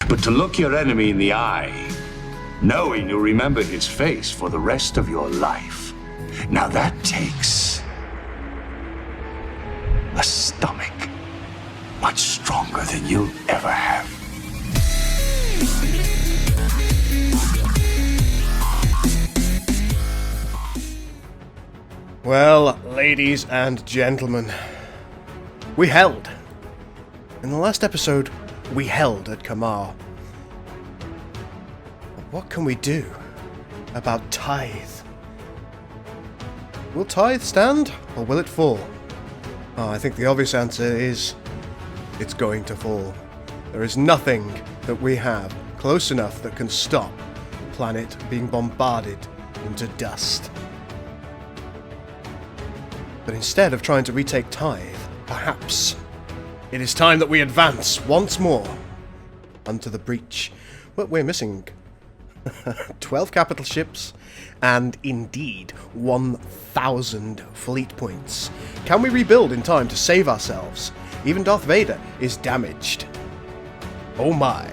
But to look your enemy in the eye, knowing you'll remember his face for the rest of your life, now that takes a stomach much stronger than you'll ever have. Well, ladies and gentlemen, we held. In the last episode, we held at Kamar. What can we do about Tithe? Will Tithe stand, or will it fall? Oh, I think the obvious answer is it's going to fall. There is nothing that we have close enough that can stop the planet being bombarded into dust. But instead of trying to retake Tithe, perhaps it is time that we advance once more onto the breach. But we're missing 12 capital ships and indeed 1,000 fleet points. Can we rebuild in time to save ourselves? Even Darth Vader is damaged. Oh my.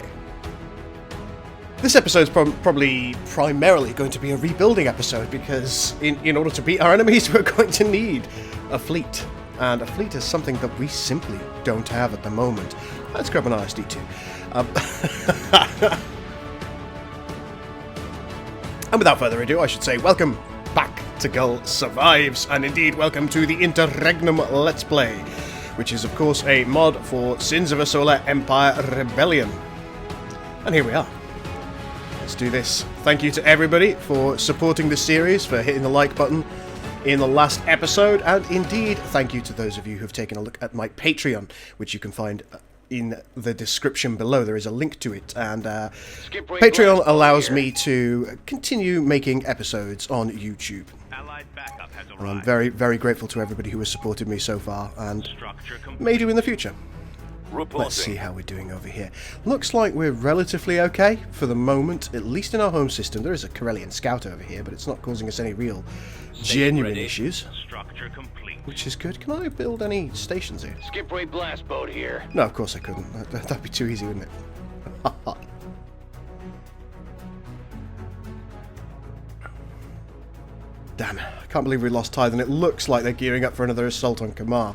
This episode's probably primarily going to be a rebuilding episode because in order to beat our enemies we're going to need a fleet. And a fleet is something that we simply don't have at the moment. Let's grab an ISD2. And without further ado, I should say welcome back to Gul Survives, and indeed welcome to the Interregnum Let's Play, which is of course a mod for Sins of a Solar Empire Rebellion. And here we are. Let's do this. Thank you to everybody for supporting this series, for hitting the like button in the last episode, and indeed thank you to those of you who have taken a look at my Patreon, which you can find in the description below. There is a link to it, and Patreon allows me to continue making episodes on YouTube. And I'm very, very grateful to everybody who has supported me so far, and may do in the future. Let's see how we're doing over here. Looks like we're relatively okay for the moment, at least in our home system. There is a Corellian scout over here, but it's not causing us any real genuine issues, which is good. Can I build any stations here? Skip rate blast boat here. No, of course I couldn't. That'd be too easy, wouldn't it? Damn, I can't believe we lost Tithe, and it looks like they're gearing up for another assault on Kamar.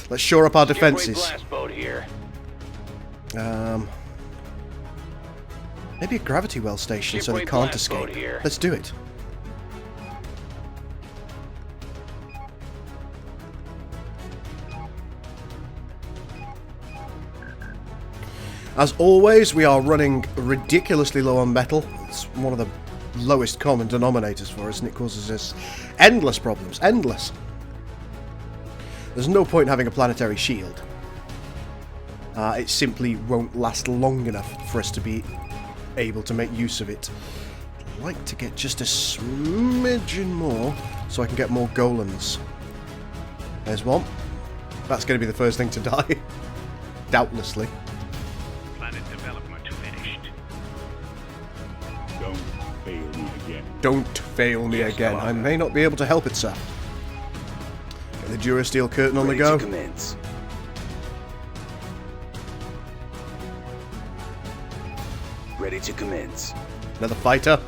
Let's shore up our defences. Blast boat here. Maybe a gravity well station so they can't escape. Let's do it. As always, we are running ridiculously low on metal. It's one of the lowest common denominators for us, and it causes us endless problems. Endless. There's no point in having a planetary shield. It simply won't last long enough for us to be able to make use of it. I'd like to get just a smidgen more so I can get more golems. There's one. That's going to be the first thing to die. Doubtlessly. Planet development finished. Don't fail me again. Don't fail me again. I may not be able to help it, sir. Get the Durasteel curtain on the go. Commence. Ready to commence. Another fighter.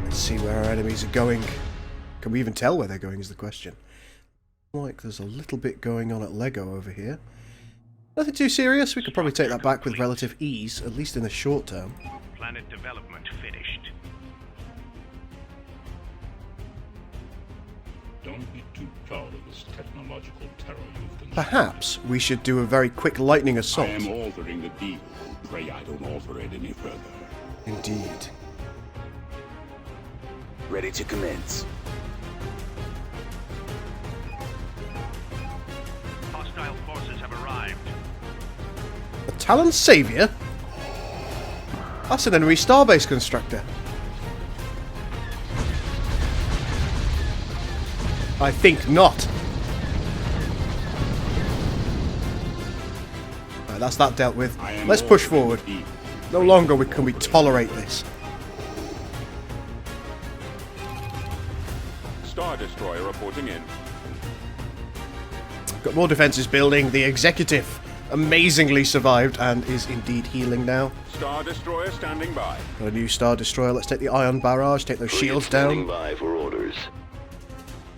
Let's see where our enemies are going. Can we even tell where they're going is the question. Like there's a little bit going on at Lego over here. Nothing too serious. We could probably take that back with relative ease, at least in the short term. Planet development finished. Don't be too proud of this technological terror you've constructed. Perhaps we should do a very quick lightning assault. I am altering the deal. Pray I don't alter it any further. Indeed. Ready to commence. Hostile forces have arrived. A Talon Savior? That's an enemy starbase constructor. I think not. Right, that's that dealt with. Let's push forward. No longer can we tolerate this. Star Destroyer reporting in. Got more defences building. The Executive amazingly survived and is indeed healing now. Star Destroyer standing by. Got a new Star Destroyer. Let's take the Ion Barrage, take those shields Standing down. by for orders.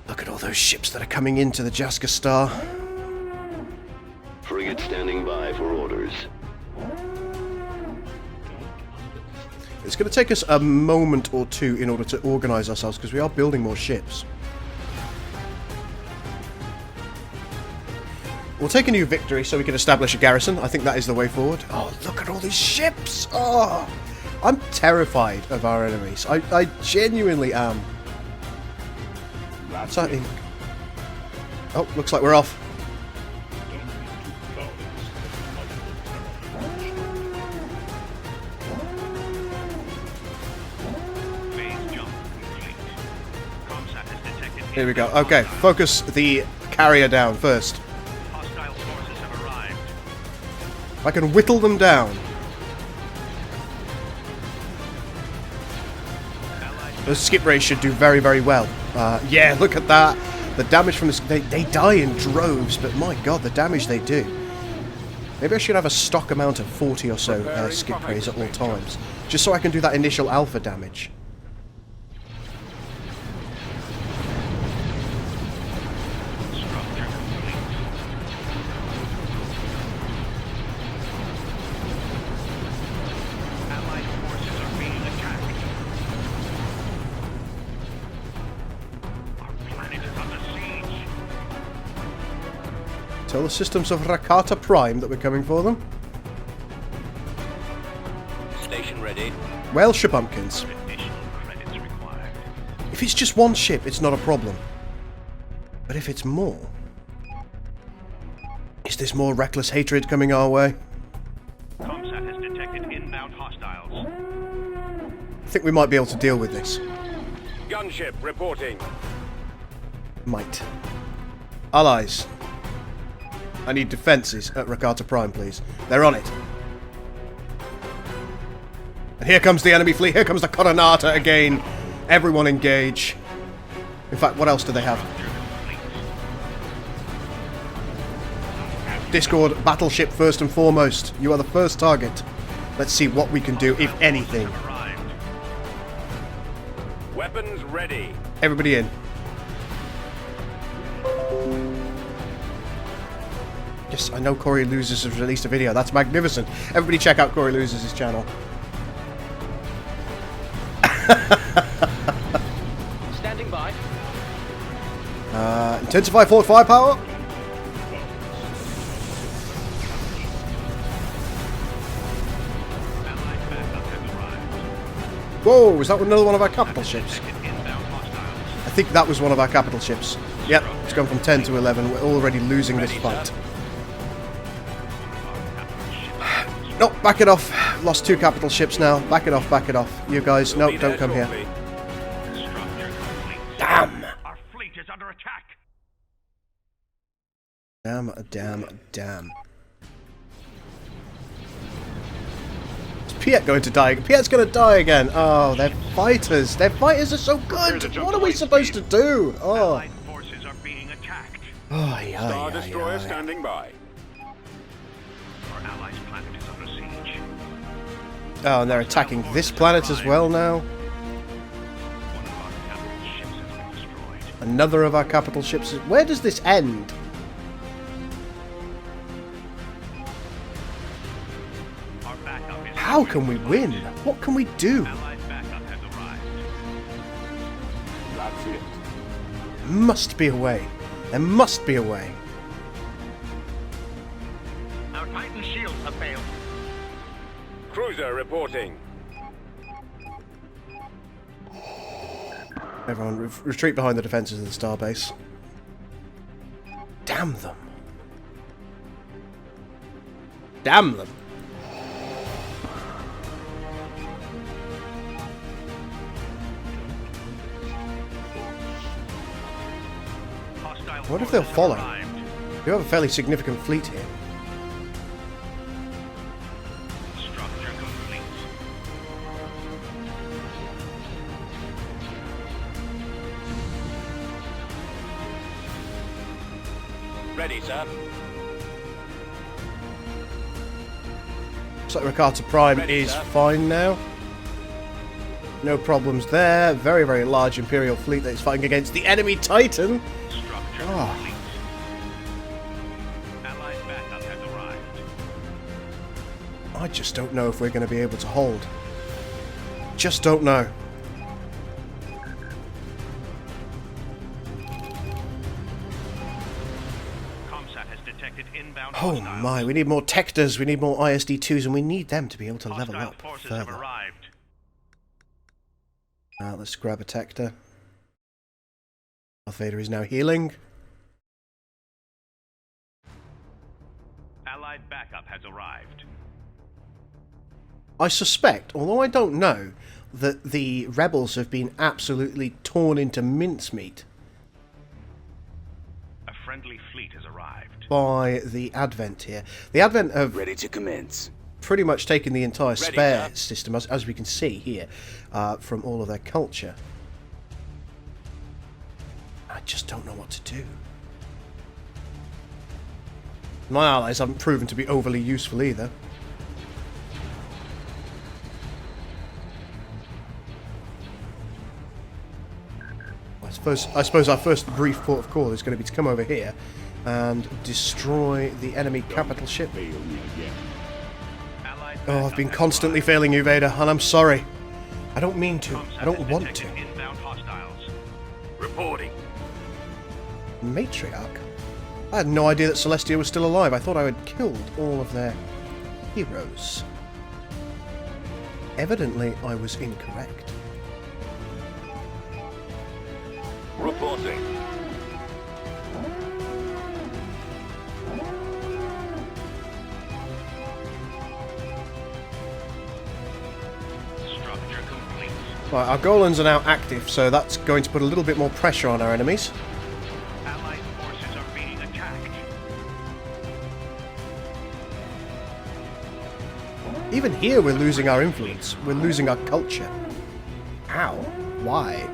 Look at all those ships that are coming into the Jaska Star. Frigate standing by for orders. It's going to take us a moment or two in order to organise ourselves, because we are building more ships. We'll take a new victory so we can establish a garrison. I think that is the way forward. Oh, look at all these ships! Oh, I'm terrified of our enemies. I genuinely am. That's So, it. oh, looks like we're off. Phase jump complete. Comsat has detected Here we go. Okay, focus the carrier down first. hostile forces have arrived. If I can whittle them down. Those skip rays should do very, very well. Yeah, look at that. The damage from this... They die in droves, but my god, the damage they do. Maybe I should have a stock amount of 40 or so skip rays at all times. Just so I can do that initial alpha damage. Structure complete. Allied forces are being attacked. Our planet is under siege. Tell the systems of Rakata Prime that we're coming for them. Station ready. Well, shabumpkins. Additional credits required. If it's just one ship, it's not a problem. But if it's more... Is this more reckless hatred coming our way? Comsat has detected inbound hostiles. I think we might be able to deal with this. Gunship reporting. Might. Allies. I need defences at Rakata Prime, please. They're on it. And here comes the enemy fleet. Here comes the Coronata again. Everyone engage. In fact, what else do they have? Discord, Battleship first and foremost. You are the first target. Let's see what we can do, if anything. Arrived. Weapons ready. Everybody in. Yes, I know Corey Losers has released a video. That's magnificent. Everybody check out Corey Losers' channel. Standing by. Intensify forward firepower. Allied backup has arrived. Whoa, is that another one of our capital ships? Detected inbound hostiles. I think that was one of our capital ships. Yep, it's gone from 10 to 11. We're already losing this fight. No, back it off. Lost 2 capital ships now. Back it off, back it off. You guys, no, Be don't there come here. shortly. Structure complete. Damn! Our fleet is under attack. Damn, damn, damn. Is Piet going to die? Piet's going to die again. Oh, they're fighters. Their fighters are so good. What are we supposed to do? Oh. Allied forces are being attacked. Oh, yeah, Star Destroyer standing by. Our allies' planet is under siege. Oh, and they're attacking this planet as well now. One of our capital ships has been destroyed. Another of our capital ships. Where does this end? Our backup is How can we win? What can we do? Allied backup has arrived. That's it. Must be a way. There must be a way. Our Titan shields have failed. Cruiser reporting. Everyone, retreat behind the defences of the starbase. Damn them. Damn them. Hostile What if they'll forces follow? have arrived. We have a fairly significant fleet here. Structure complete. Ready, sir. Looks like Rakata Prime Ready, is sir. fine now. No problems there. Very, very large Imperial fleet that is fighting against the enemy Titan. Structure Ah. complete. Allied backup has arrived. I just don't know if we're going to be able to hold. Just don't know. Comsat has detected inbound Oh hostiles. my, we need more Tectors, we need more ISD2s, and we need them to be able to level Hostile up forces have further. arrived. Let's grab a Tector. Darth Vader is now healing. Allied backup has arrived. I suspect, although I don't know, that the rebels have been absolutely torn into mincemeat A friendly fleet has arrived. by the Advent here. The Advent have Ready to commence. pretty much taken the entire Ready, spare sir. system, as we can see here, from all of their culture. I just don't know what to do. My allies haven't proven to be overly useful either. I suppose our first brief port of call is going to be to come over here and destroy the enemy capital ship. Fail me again. Allied Oh, I've backup been has constantly arrived. failing you, Vader, and I'm sorry. I don't mean to. Comsat I don't has want to. detected inbound hostiles. Reporting. Matriarch? I had no idea that Celestia was still alive. I thought I had killed all of their heroes. Evidently, I was incorrect. Reporting. Structure complete. Right, our Golans are now active, so that's going to put a little bit more pressure on our enemies. Allied forces are being attacked. Even here, we're losing our influence. We're losing our culture. How? Why?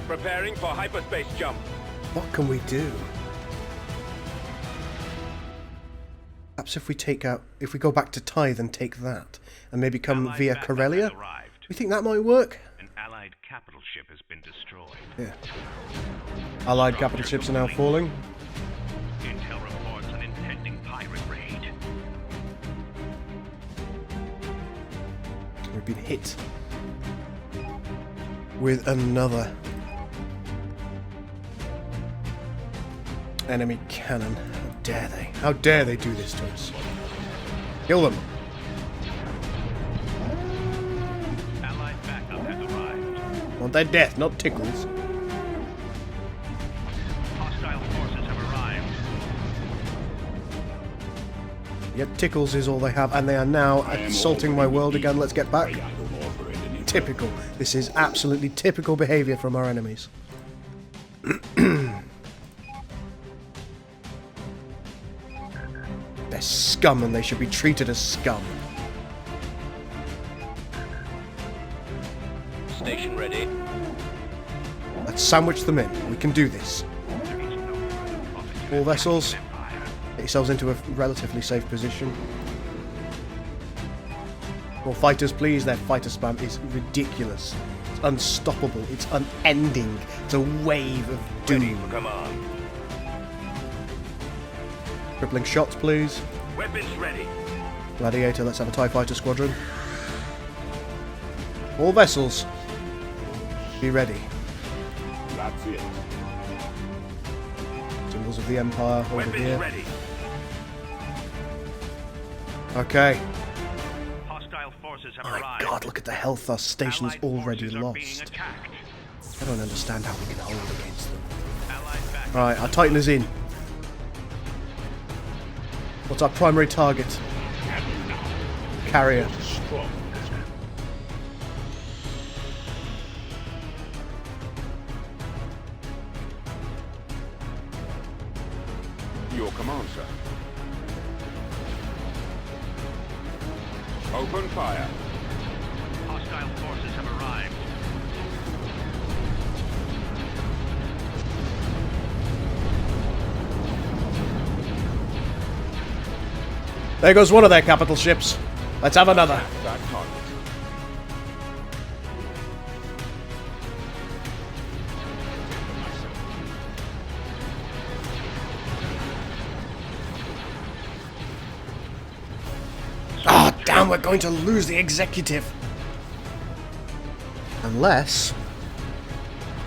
Preparing for hyperspace jump. What can we do? Perhaps if we go back to Tithe and take that, and maybe come Allied via backup has Corellia, arrived. we think that might work? An allied capital ship has been destroyed. Yeah. Allied capital ships are now falling. Intel reports an impending pirate raid. We've been hit with another enemy cannon. How dare they? How dare they do this to us? Kill them. Allied backup has arrived. Want their death, not tickles. Hostile forces have arrived. Yep, tickles is all they have, and they are now assaulting my world again. Let's get back. Typical. This is absolutely typical behaviour from our enemies. They're scum, and they should be treated as scum. Station ready. Let's sandwich them in. We can do this. There is no further profit to All the vessels. Empire. Get yourselves into a relatively safe position. More fighters, please. Their fighter spam is ridiculous. It's unstoppable. It's unending. It's a wave of Ready doom. for command. Crippling shots, please. Weapons ready. Gladiator, let's have a TIE fighter squadron. All vessels, be ready. That's it. Symbols of the Empire over Weapons here. ready. Okay. Hostile forces have My arrived. god, look at the health our station's Allied already forces are being lost. attacked. I don't understand how we can hold against them. Allied backup Right, our Titan is in. What's our primary target? Carrier. Strong. Your command, sir. Open fire. Hostile forces have arrived. There goes one of their capital ships. Let's have another. That target. Ah, damn, we're going to lose the executive. Unless...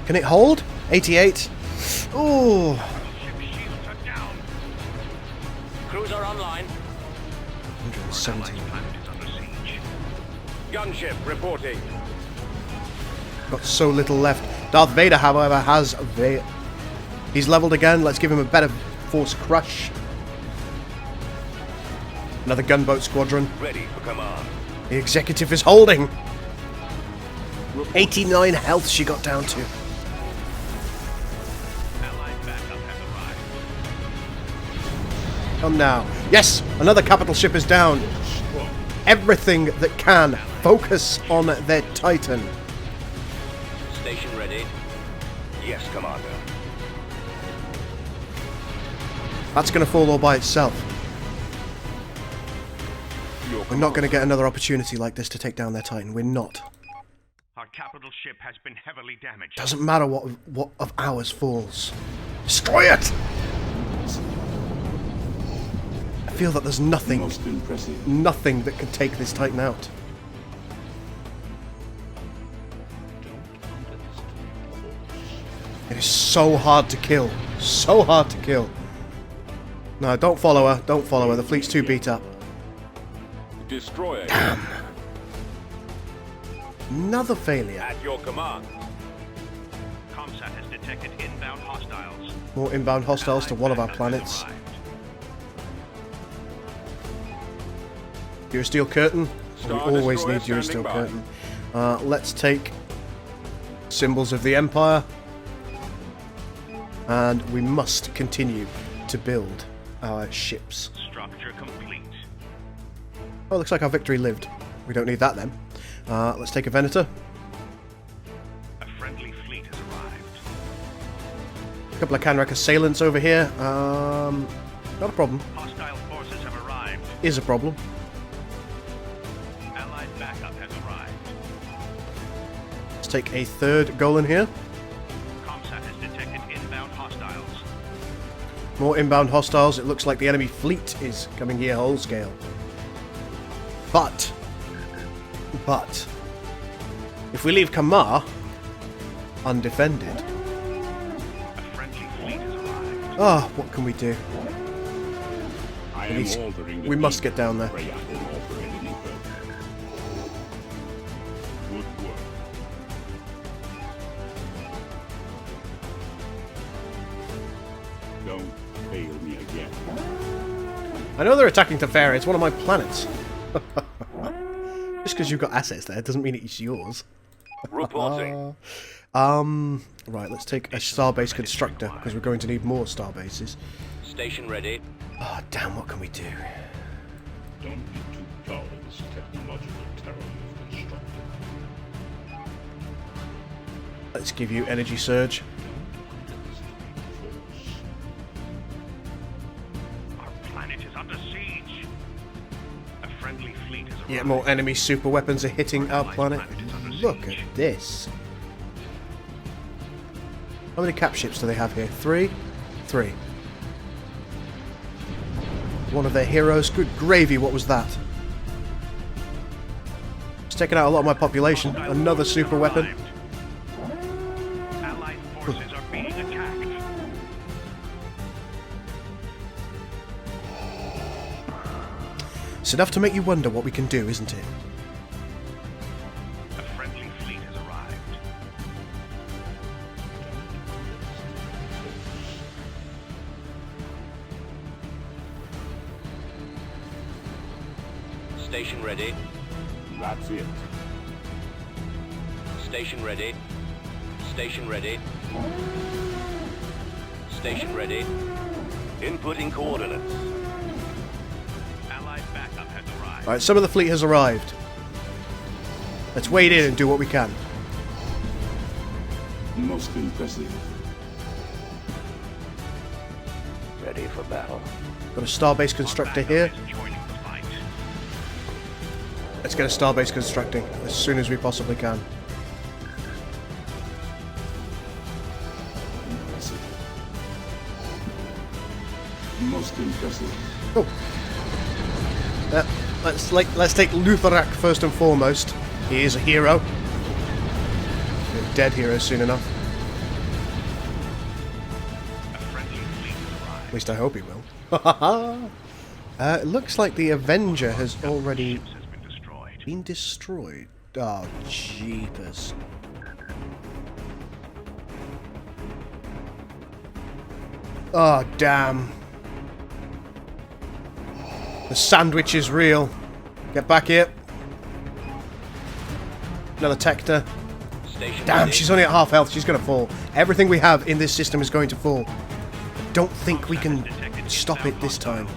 Can it hold? 88. Ooh. Crews are online. 170. Gunship reporting. Got so little left. Darth Vader, however, has... He's leveled again. Let's give him a better force crush. Another gunboat squadron. Ready for command. The executive is holding. 89 health she got down to. Allied backup has arrived. Come now. Yes, another capital ship is down. Everything that can, focus on their Titan. Station ready. Yes, Commander. That's going to fall all by itself. Your We're not going to get another opportunity like this to take down their Titan. We're not. Our capital ship has been heavily damaged. Doesn't matter what of ours falls. Destroy it! I feel that there's nothing Most impressive. that can take this Titan out. It is so hard to kill. So hard to kill. No, don't follow her. Don't follow her. The fleet's too beat up. Destroyer. Another failure. At your command. Comsat has detected inbound hostiles. More inbound hostiles to one of our Backup has planets. arrived. Durasteel curtain. Star We always Destroyer need Durasteel standing curtain. Let's take symbols of the Empire. And we must continue to build our ships. Structure complete. Oh, looks like our victory lived. We don't need that then. Let's take a Venator. A friendly fleet has arrived. A couple of Canrek assailants over here. Not a problem. Hostile forces have arrived. Is a problem. Allied backup has arrived. Let's take a third Golan here. Comsat has detected inbound hostiles. More inbound hostiles. It looks like the enemy fleet is coming here whole scale. But, if we leave Kamar undefended, A friendly fleet has arrived. oh, what can we do? I Please, am altering the we must deep get down there. Freya will offer any further. Good work. Don't fail me again. I know they're attacking Teferi. It's one of my planets. Just because you've got assets there doesn't mean it's yours. Reporting. Right, let's take a starbase constructor because we're going to need more starbases. Station ready. Oh, damn, what can we do? Don't be too proud of this technological terror you've constructed. Let's give you energy surge. Our planet is under siege. A friendly fleet has arrived. Yet more enemy super weapons are hitting our planet. Look at this. How many cap ships do they have here? Three? Three. One of their heroes. Good gravy, what was that? It's taken out a lot of my population. Another super weapon. Allied forces are being attacked. It's enough to make you wonder what we can do, isn't it? A friendly fleet has arrived. Station ready. That's it. Station ready. Station ready. Station ready. Inputting coordinates. Allied backup has arrived. Alright, some of the fleet has arrived. Let's wade in and do what we can. Most impressive. Ready for battle. Got a starbase constructor here. Backup is joining the fight. Let's get a starbase constructing as soon as we possibly can. Most impressive. Oh. Let's take Lutherak first and foremost. He is a hero. A dead hero soon enough. A friendly fleet has arrived. At least I hope he will. It looks like the Avenger has already Ships has been destroyed. been destroyed. Oh, jeepers. Oh, damn. The sandwich is real. Get back here. Another Tector. Station Damn, ready. she's only at half health. She's going to fall. Everything we have in this system is going to fall. I don't think we can stop it this time.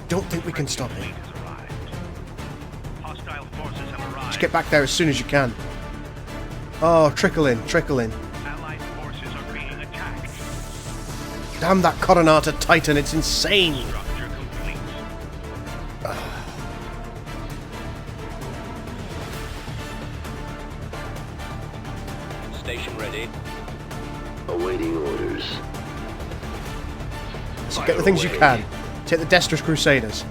Don't think we can stop it. Fleet has arrived. Hostile forces have arrived. Just get back there as soon as you can. Oh, trickle in, trickle in. Allied forces are being attacked. Damn that Coronata Titan, it's insane. Structure complete. Station ready. Awaiting orders. So get the things you can. Take the Destrous Crusaders.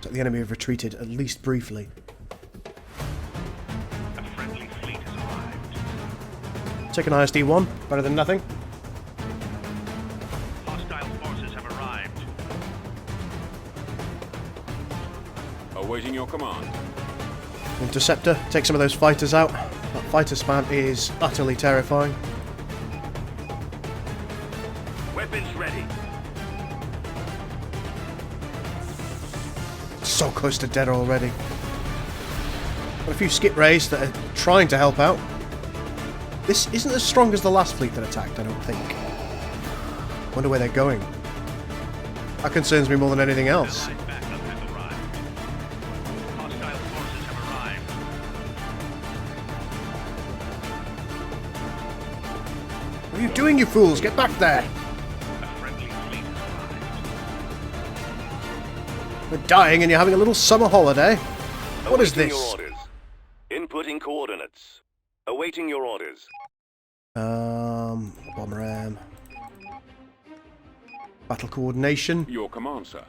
So the enemy have retreated, at least briefly. A friendly fleet has arrived. Take an ISD-1, better than nothing. Hostile forces have arrived. Awaiting your command. Interceptor, take some of those fighters out. That fighter spam is utterly terrifying. Weapons ready. So close to dead already. Got a few skip rays that are trying to help out. This isn't as strong as the last fleet that attacked, I don't think. Wonder where they're going. That concerns me more than anything else. Allied backup has arrived. Hostile forces have arrived. What are you doing, you fools? Get back there! A friendly fleet has arrived. We're dying and you're having a little summer holiday. What is Awaiting this? Your orders. Inputting coordinates. Awaiting your orders. Bomber ram. Battle coordination. Your command, sir.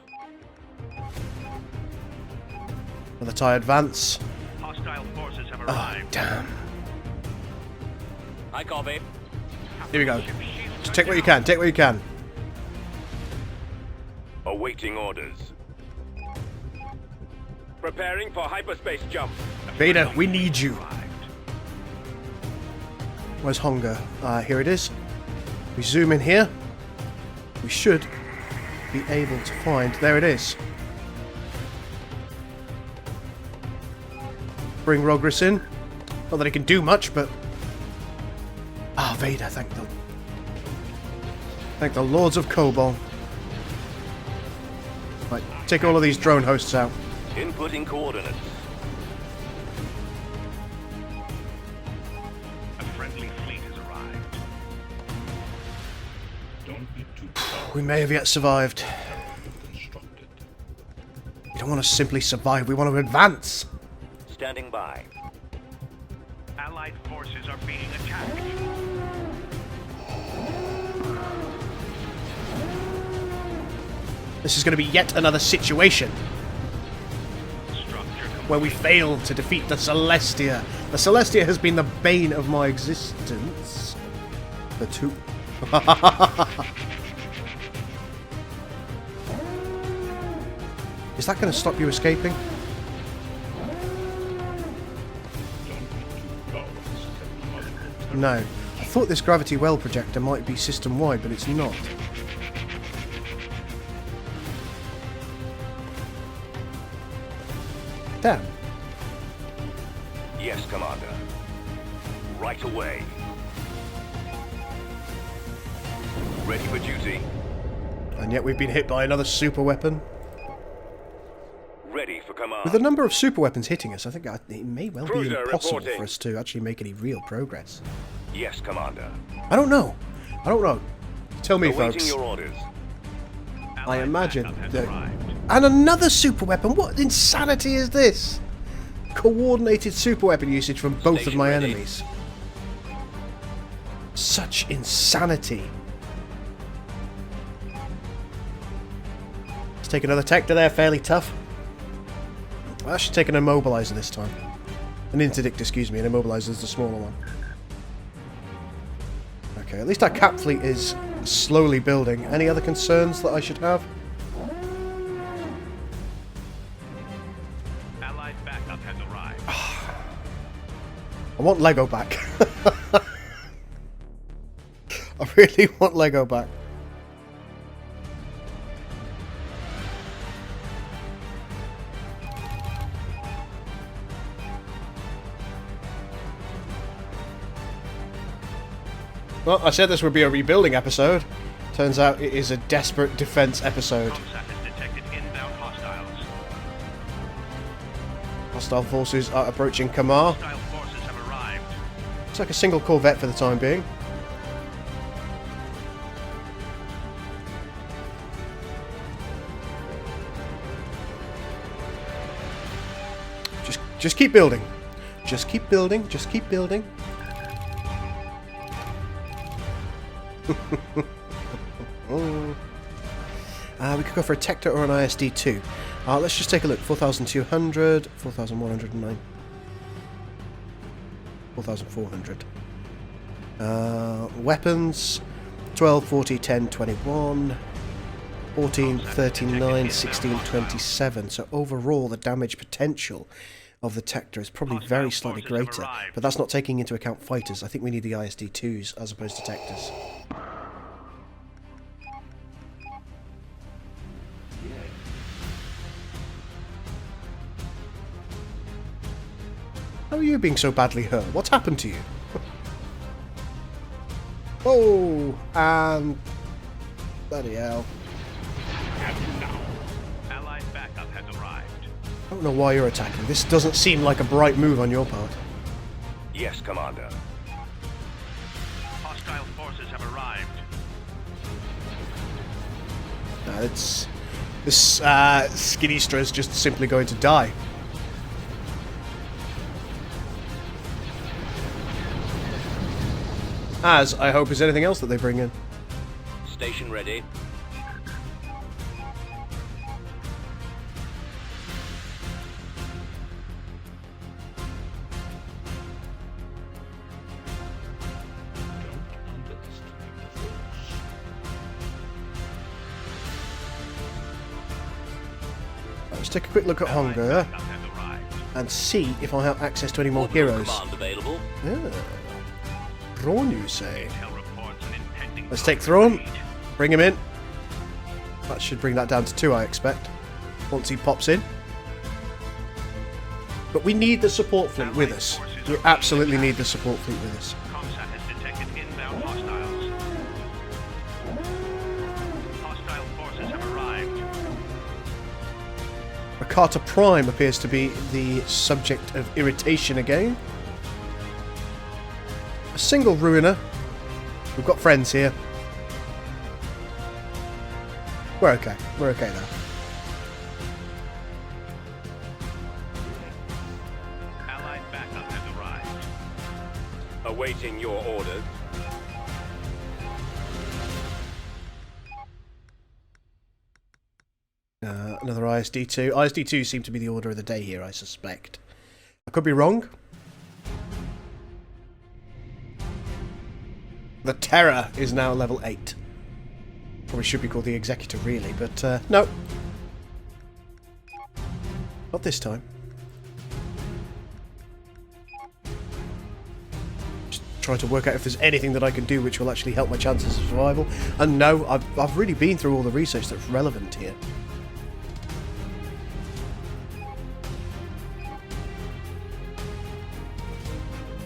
Another TIE advance. Hostile forces have Oh, arrived. damn. I copy. Here we go. Ship shields Just are take what you down. can, take what you can. Awaiting orders. Preparing for hyperspace jump. Vader, we need you. Arrived. Where's Honga? Here it is. We zoom in here. We should be able to find... There it is. Bring Rogris in. Not that he can do much, but... Ah, Vader, thank the Lords of Kobol. Right, take all of these drone hosts out. Inputting coordinates. A friendly fleet has arrived. Don't be too proud. We may have yet survived. Constructed. We don't want to simply survive, we want to advance. Standing by. Allied forces are being attacked. This is going to be yet another situation Structure complete. where we fail to defeat the Celestia. The Celestia has been the bane of my existence. The two. Is that going to stop you escaping? Don't be too proud of this technological No. I thought this gravity well projector might be system-wide, but it's not. Damn. Yes, Commander. Right away. Ready for duty. And yet we've been hit by another super weapon. Ready for command. With the number of super weapons hitting us, I think it may well be Cruiser impossible reporting. for us to actually make any real progress. Yes, Commander. I don't know. I don't know. Tell me, Awaiting folks. your orders. I Allied imagine backup has that arrived. And another super weapon. What insanity is this? Coordinated super weapon usage from both of my enemies. Such insanity. Let's take another Tector there, fairly tough. I should take an immobilizer this time. An interdict, excuse me, an immobilizer is the smaller one. Okay, at least our cap fleet is slowly building. Any other concerns that I should have? Allied backup has arrived. I want Lego back. I really want Lego back. Well, I said this would be a rebuilding episode. Turns out it is a desperate defense episode. Comsat has detected inbound hostiles. Hostile forces are approaching Kamar. Hostile forces have arrived. Looks like a single corvette for the time being. Just keep building. Just keep building. Just keep building. We could go for a Tector or an ISD-2. Let's just take a look. 4,200, 4,109, 4,400. Weapons, 12, 40, 10, 21, 14, 39, 16, 27. So overall, the damage potential of the Tector is probably very slightly greater. But that's not taking into account fighters. I think we need the ISD-2s as opposed to Tectors. How are you being so badly hurt? What's happened to you? Oh, and bloody hell. Allied backup has arrived. I don't know why you're attacking. This doesn't seem like a bright move on your part. Yes, Commander. Hostile forces have arrived. This Skinistra is just simply going to die. As, I hope, is anything else that they bring in. Station ready. Don't underestimate the Force. Let's take a quick look at Hunger Backup has arrived. and see if I have access to any more Orbital heroes. command available. Yeah. Thrawn, you say? Intel reports an impending Let's take Thrawn. Thrawn. Bring him in. That should bring that down to 2, I expect, once he pops in. But we need the support fleet with us. We absolutely need the support fleet with us. Comsat has detected inbound hostiles. Hostile forces have arrived. Rakata Prime appears to be the subject of irritation again. A single ruiner. We've got friends here. We're okay. We're okay now. Allied backup has arrived. Awaiting your orders. Another ISD-2. ISD-2 seem to be the order of the day here, I suspect. I could be wrong. The Terror is now level 8. Probably should be called the Executor, really, but no. Not this time. Just trying to work out if there's anything that I can do which will actually help my chances of survival. And no, I've really been through all the research that's relevant here.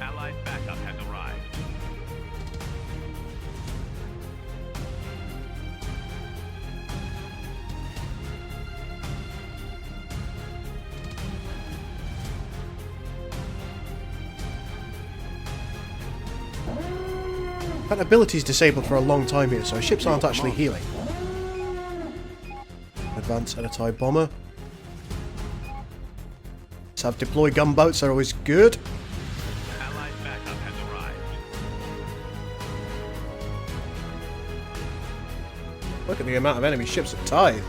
Allied backup has arrived. That ability is disabled for a long time here, so ships aren't actually healing. Advance and a TIE bomber. Let's have deploy gunboats, are always good. Allied backup has arrived. Look at the amount of enemy ships at Tithe.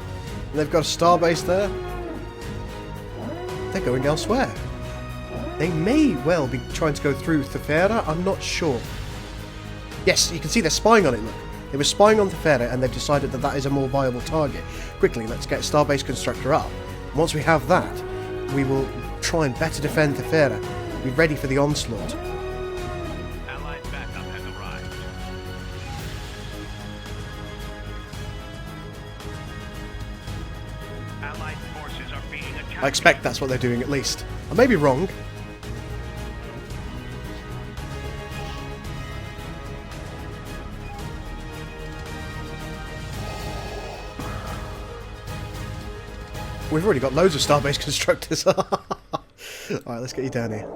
And they've got a starbase there. They're going elsewhere. They may well be trying to go through Thefera, I'm not sure. Yes, you can see they're spying on it, look. They were spying on Thefera and they've decided that that is a more viable target. Quickly, let's get Starbase Constructor up. And once we have that, we will try and better defend Thefera. Be ready for the onslaught. Allied backup has arrived. Allied forces are being attacked. I expect that's what they're doing at least. I may be wrong. We've already got loads of Starbase Constructors. Alright, let's get you down here.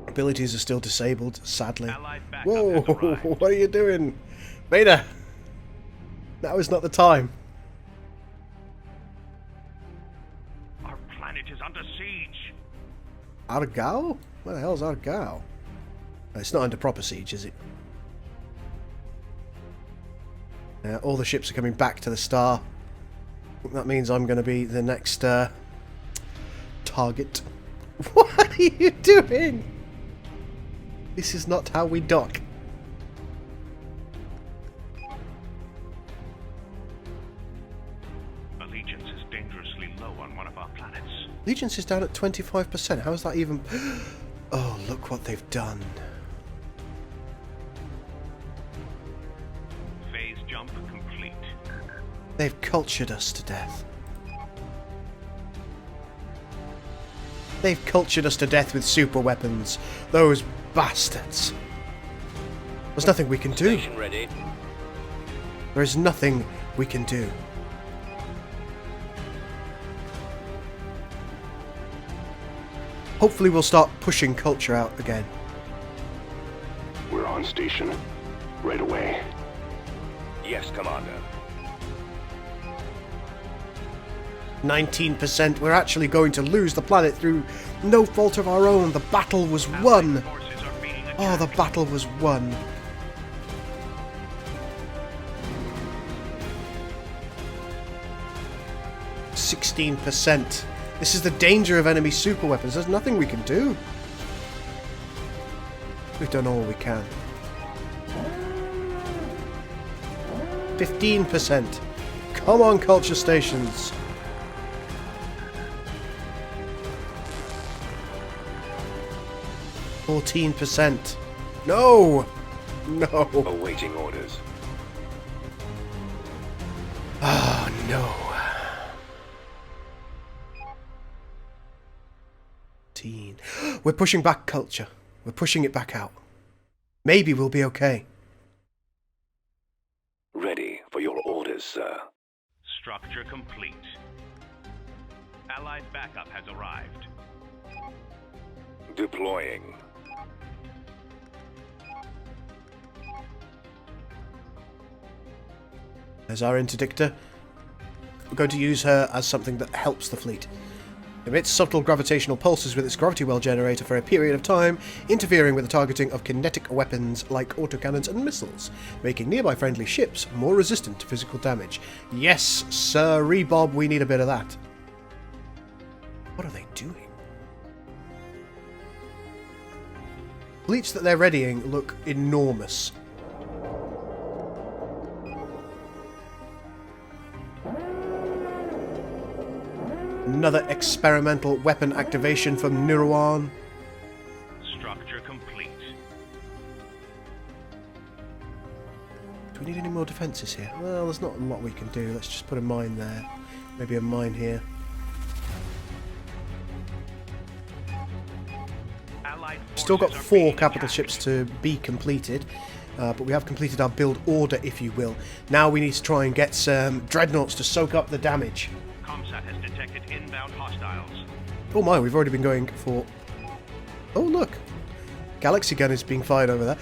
Abilities are still disabled, sadly. Allied backup Whoa, has arrived. what are you doing? Vader! Now is not the time. Our planet is under siege. Argal? Where the hell's Argal? It's not under proper siege, is it? All the ships are coming back to the star. That means I'm going to be the next target. What are you doing? This is not how we dock. Allegiance is dangerously low on one of our planets. Allegiance is down at 25%. How is that even... Oh, look what they've done. Phase jump complete. They've cultured us to death. They've cultured us to death with super weapons. Those bastards. There's nothing we can do. Station ready. There is nothing we can do. Hopefully we'll start pushing culture out again. We're on station. Right away. Yes, Commander. 19%. We're actually going to lose the planet through no fault of our own. The battle was won. Forces are being attacked. Oh, the battle was won. %. This is the danger of enemy super weapons. There's nothing we can do. We've done all we can. 15%. Come on, culture stations. %. No! No. Awaiting orders. Oh, no. We're pushing back culture. We're pushing it back out. Maybe we'll be okay. Ready for your orders, sir. Structure complete. Allied backup has arrived. Deploying. There's our interdictor. We're going to use her as something that helps the fleet. Emits subtle gravitational pulses with its gravity well generator for a period of time, interfering with the targeting of kinetic weapons like autocannons and missiles, making nearby friendly ships more resistant to physical damage. Yes, sir, Bob, we need a bit of that. What are they doing? Fleets that they're readying look enormous. Another experimental weapon activation from Nirwan. Structure complete. Do we need any more defences here? Well, there's not a lot we can do. Let's just put a mine there. Maybe a mine here. Allied Still got forces are 4 being capital attacked. ships to be completed. But we have completed our build order, if you will. Now we need to try and get some dreadnoughts to soak up the damage. Comsat has detected inbound hostiles. Oh my, we've already been going for... Oh look! galaxy gun is being fired over there.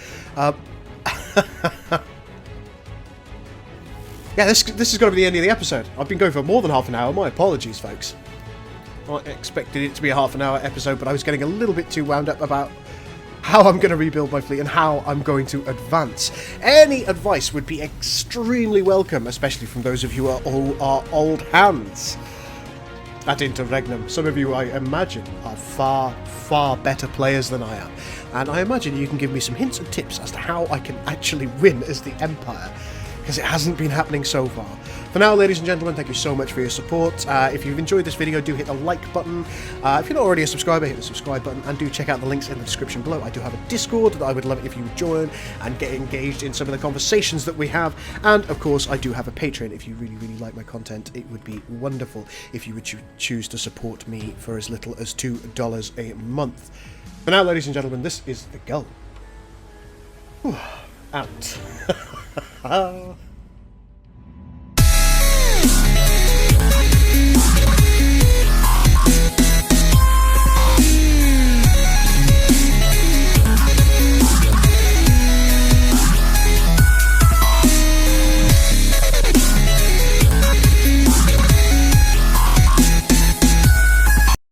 Yeah, this is going to be the end of the episode. I've been going for more than half an hour. My apologies, folks. I expected it to be a half an hour episode, but I was getting a little bit too wound up about how I'm going to rebuild my fleet and how I'm going to advance. Any advice would be extremely welcome, especially from those of you who are old hands at Interregnum. Some of you, I imagine, are far, far better players than I am. And I imagine you can give me some hints and tips as to how I can actually win as the Empire, because it hasn't been happening so far. For now, ladies and gentlemen, thank you so much for your support. If you've enjoyed this video, do hit the like button. If you're not already a subscriber, hit the subscribe button, and do check out the links in the description below. I do have a Discord that I would love it if you would join and get engaged in some of the conversations that we have. And, of course, I do have a Patreon. If you really, really like my content, it would be wonderful if you would choose to support me for as little as $2 a month. For now, ladies and gentlemen, this is the Gul. Out.